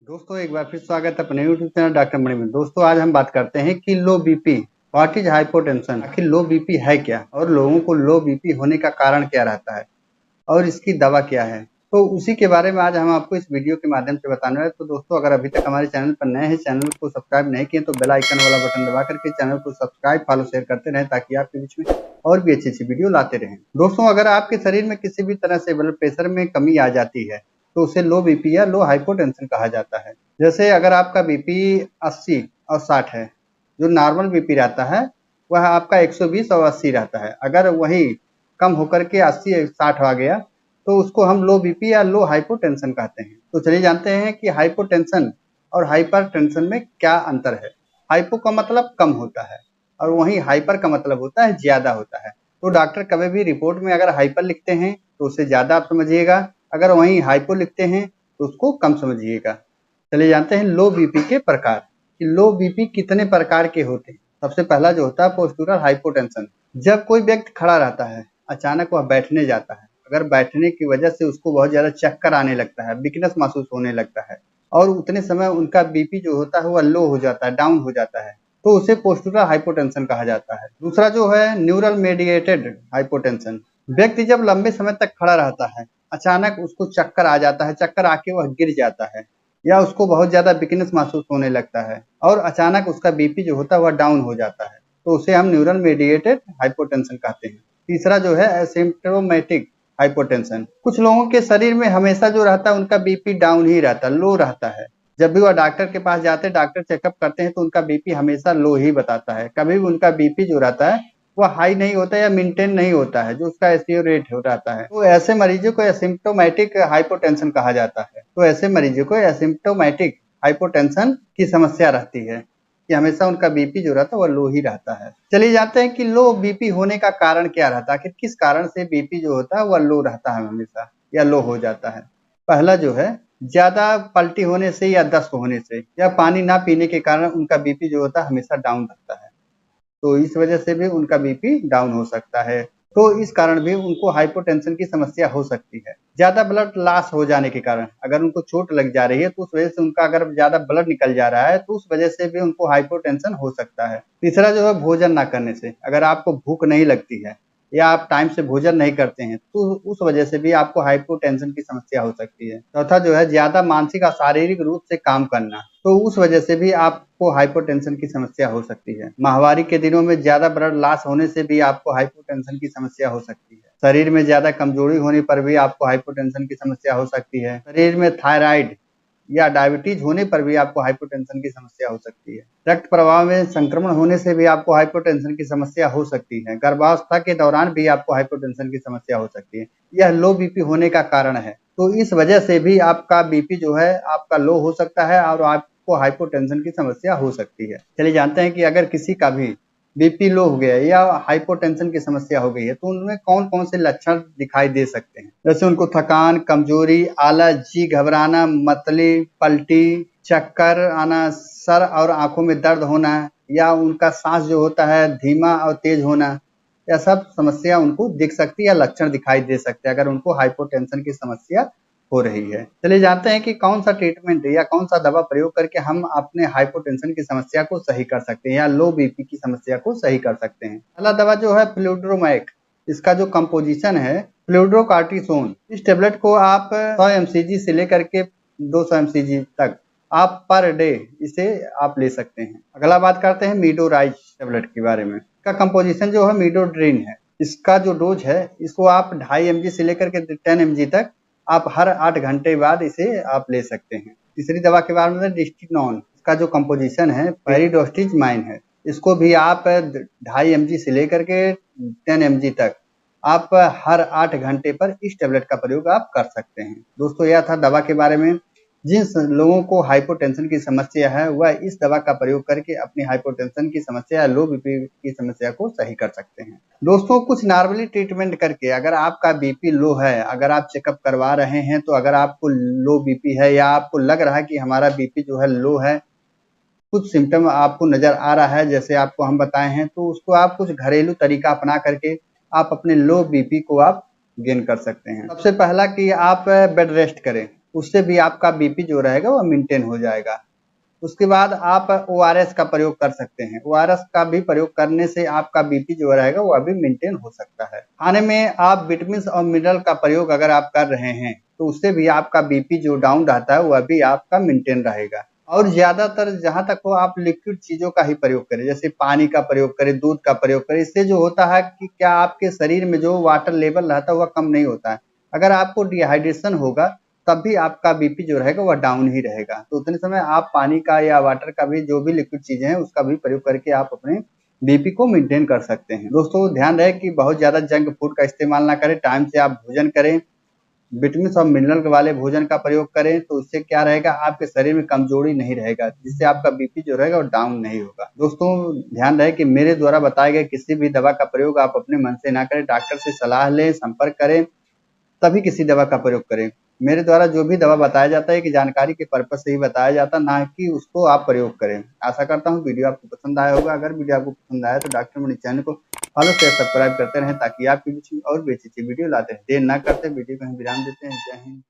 दोस्तों एक बार फिर स्वागत है अपने यूट्यूब चैनल डॉक्टर मणि में। दोस्तों आज हम बात करते हैं कि लो बीपी व्हाट इज हाइपोटेंशन, आखिर लो बीपी है क्या और लोगों को लो बीपी होने का कारण क्या रहता है और इसकी दवा क्या है। तो उसी के बारे में आज हम आपको इस वीडियो के माध्यम से बताने वाले हैं। तो दोस्तों अगर अभी तक हमारे चैनल पर नए हैं, चैनल को सब्सक्राइब नहीं किए तो बेल आइकन वाला बटन दबा करके चैनल को सब्सक्राइब फॉलो शेयर करते रहें ताकि आपके बीच में और भी अच्छी अच्छी वीडियो लाते रहें। दोस्तों अगर आपके शरीर में किसी भी तरह से ब्लड प्रेशर में कमी आ जाती है तो उसे लो बीपी या लो हाइपोटेंशन कहा जाता है। जैसे अगर आपका बीपी 80 और 60 है, जो नॉर्मल बीपी रहता है वह आपका 120 और 80 रहता है। अगर वही कम होकर के 80-60 आ गया तो उसको हम लो बीपी या लो हाइपोटेंशन कहते हैं। तो चलिए जानते हैं कि हाइपोटेंशन और हाइपरटेंशन में क्या अंतर है। हाइपो का मतलब कम होता है और वहीं हाइपर का मतलब होता है ज्यादा होता है। तो डॉक्टर कभी भी रिपोर्ट में अगर हाइपर लिखते हैं तो उसे ज्यादा आप समझिएगा, अगर वहीं हाइपो लिखते हैं तो उसको कम समझिएगा। चलिए जानते हैं लो बीपी के प्रकार कि लो बीपी कितने प्रकार के होते हैं। सबसे पहला जो होता है पोस्टुरल हाइपोटेंशन। जब कोई व्यक्ति खड़ा रहता है, अचानक वह बैठने जाता है, अगर बैठने की वजह से उसको बहुत ज्यादा चक्कर आने लगता है, वीकनेस महसूस होने लगता है और उतने समय उनका बीपी जो होता है वह लो हो जाता है, डाउन हो जाता है, तो उसे पोस्टुरल हाइपोटेंशन कहा जाता है। दूसरा जो है न्यूरल मेडिएटेड हाइपोटेंशन। व्यक्ति जब लंबे समय तक खड़ा रहता है, अचानक उसको चक्कर आ जाता है, चक्कर आके वह गिर जाता है या उसको बहुत ज्यादा वीकनेस महसूस होने लगता है और अचानक उसका बीपी जो होता है वह डाउन हो जाता है, तो उसे हम न्यूरल मेडिएटेड हाइपोटेंशन कहते हैं। तीसरा जो है एसिम्प्टोमेटिक हाइपोटेंशन। कुछ लोगों के शरीर में हमेशा जो रहता है उनका बीपी डाउन ही रहता है, लो रहता है। जब भी वह डॉक्टर के पास जाते हैं, डॉक्टर चेकअप करते हैं तो उनका बीपी हमेशा लो ही बताता है। कभी भी उनका बीपी जो रहता है वह हाई नहीं होता या मेंटेन नहीं होता है, जो उसका एसपीओ रेट हो रहता है। तो ऐसे मरीजों को एसिम्प्टोमेटिक हाइपोटेंशन कहा जाता है। तो ऐसे मरीजों को एसिम्प्टोमेटिक हाइपोटेंशन की समस्या रहती है कि हमेशा उनका बीपी जो रहता है वह लो ही रहता है। चलिए जानते हैं कि लो बीपी होने का कारण क्या रहता है, आखिर किस कारण से बीपी जो होता है वह लो रहता है हमेशा या लो हो जाता है। पहला जो है ज्यादा पलटी होने से या दस्त होने से या पानी ना पीने के कारण उनका बीपी जो होता है हमेशा डाउन रहता है, तो इस वजह से भी उनका बीपी डाउन हो सकता है। तो इस कारण भी उनको हाइपोटेंशन की समस्या हो सकती है। ज्यादा ब्लड लॉस हो जाने के कारण, अगर उनको चोट लग जा रही है तो उस वजह से उनका अगर ज्यादा ब्लड निकल जा रहा है तो उस वजह से भी उनको हाइपोटेंशन हो सकता है। तीसरा जो है भोजन ना करने से, अगर आपको भूख नहीं लगती है या आप टाइम से भोजन नहीं करते हैं तो उस वजह से भी आपको हाइपोटेंशन की समस्या हो सकती है। चौथा जो है ज्यादा मानसिक और शारीरिक रूप से काम करना, तो उस वजह से भी आपको हाइपोटेंशन की समस्या हो सकती है। माहवारी के दिनों में ज्यादा ब्लड लॉस होने से भी आपको हाइपोटेंशन की समस्या हो सकती है। शरीर में ज्यादा कमजोरी होने पर भी आपको हाइपोटेंशन की समस्या हो सकती है। शरीर में थायराइड या डायबिटीज होने पर भी आपको हाइपोटेंशन की समस्या हो सकती है। रक्त प्रवाह में संक्रमण होने से भी आपको हाइपोटेंशन की समस्या हो सकती है। गर्भावस्था के दौरान भी आपको हाइपोटेंशन की समस्या हो सकती है। यह लो बीपी होने का कारण है, तो इस वजह से भी आपका बीपी जो है आपका लो हो सकता है और आपको हाइपोटेंशन की समस्या हो सकती है। चलिए जानते हैं कि अगर किसी का भी बीपी लो हो गया या हाइपोटेंशन की समस्या हो गई है तो उनमें कौन कौन से लक्षण दिखाई दे सकते हैं। जैसे उनको थकान, कमजोरी, आलस, जी घबराना, मतली, पलटी, चक्कर आना, सर और आंखों में दर्द होना या उनका सांस जो होता है धीमा और तेज होना, यह सब समस्या उनको दिख सकती है या लक्षण दिखाई दे सकते हैं अगर उनको हाइपोटेंशन की समस्या हो रही है। चलिए जानते हैं कि कौन सा ट्रीटमेंट या कौन सा दवा प्रयोग करके हम अपने हाइपोटेंशन की समस्या को सही कर सकते हैं या लो बीपी की समस्या को सही कर सकते हैं। पहला दवा जो है फ्लूड्रोमैक। इसका जो कंपोजिशन है फ्लूड्रोकार्टिसोन। इस टेबलेट को आप 100 mcg से लेकर के 200 mcg तक आप पर डे इसे आप ले सकते हैं। अगला बात करते हैं मीडोराइज टेबलेट के बारे में। इसका कंपोजिशन जो है मीडोड्रीन है। इसका जो डोज है इसको आप 2.5 mg से लेकर के 10 mg तक आप हर 8 घंटे बाद इसे आप ले सकते हैं। तीसरी दवा के बारे में डिस्टिनोन। इसका जो कंपोजिशन है पेरिडोस्टिजमाइन है। इसको भी आप 2.5 mg से लेकर के 10 mg तक आप हर 8 घंटे पर इस टेबलेट का प्रयोग आप कर सकते हैं। दोस्तों यह था दवा के बारे में। जिन लोगों को हाइपोटेंशन की समस्या है वह इस दवा का प्रयोग करके अपनी हाइपोटेंशन की समस्या या लो बीपी की समस्या को सही कर सकते हैं। दोस्तों कुछ नॉर्मली ट्रीटमेंट करके अगर आपका बीपी लो है, अगर आप चेकअप करवा रहे हैं तो अगर आपको लो बीपी है या आपको लग रहा है कि हमारा बीपी जो है लो है, कुछ सिम्टम आपको नजर आ रहा है जैसे आपको हम बताए हैं, तो उसको आप कुछ घरेलू तरीका अपना करके आप अपने लो बीपी को आप गेन कर सकते हैं। सबसे पहला कि आप बेड रेस्ट करें। उससे भी आपका बीपी जो रहेगा वो मेंटेन हो जाएगा। उसके बाद आप ओआरएस का प्रयोग कर सकते हैं। ओआरएस का भी प्रयोग करने से आपका बीपी जो रहेगा वो अभी मेंटेन हो सकता है। खाने में आप विटामिन और मिनरल का प्रयोग अगर आप कर रहे हैं तो उससे भी आपका बीपी जो डाउन रहता है वह भी आपका मेंटेन रहेगा। और ज्यादातर जहां तक हो आप लिक्विड चीजों का ही प्रयोग करें, जैसे पानी का प्रयोग करें, दूध का प्रयोग करें। इससे जो होता है कि क्या आपके शरीर में जो वाटर लेवल रहता है वह कम नहीं होता है। अगर आपको डिहाइड्रेशन होगा तब भी आपका बीपी जो रहेगा वह डाउन ही रहेगा। तो उतने समय आप पानी का या वाटर का भी जो भी लिक्विड चीजें हैं उसका भी प्रयोग करके आप अपने बीपी को मेंटेन कर सकते हैं। दोस्तों ध्यान रहे कि बहुत ज्यादा जंक फूड का इस्तेमाल ना करें, टाइम से आप भोजन करें, विटामिन और मिनरल वाले भोजन का प्रयोग करें। तो उससे क्या रहेगा, आपके शरीर में कमजोरी नहीं रहेगा, जिससे आपका बीपी जो रहेगा वो डाउन नहीं होगा। दोस्तों ध्यान रहे कि मेरे द्वारा बताए गए किसी भी दवा का प्रयोग आप अपने मन से ना करें, डॉक्टर से सलाह लें, संपर्क करें, तभी किसी दवा का प्रयोग करें। मेरे द्वारा जो भी दवा बताया जाता है कि जानकारी के पर्पज से ही बताया जाता है, ना कि उसको आप प्रयोग करें। आशा करता हूँ वीडियो आपको पसंद आया होगा। अगर वीडियो आपको पसंद आया तो डॉक्टर मणि चैनल को फॉलो शेयर सब्सक्राइब करते रहें, ताकि आपकी कुछ और भी अच्छी वीडियो लाते हैं। देर ना करते वीडियो को हम विराम देते हैं। जय हिंद।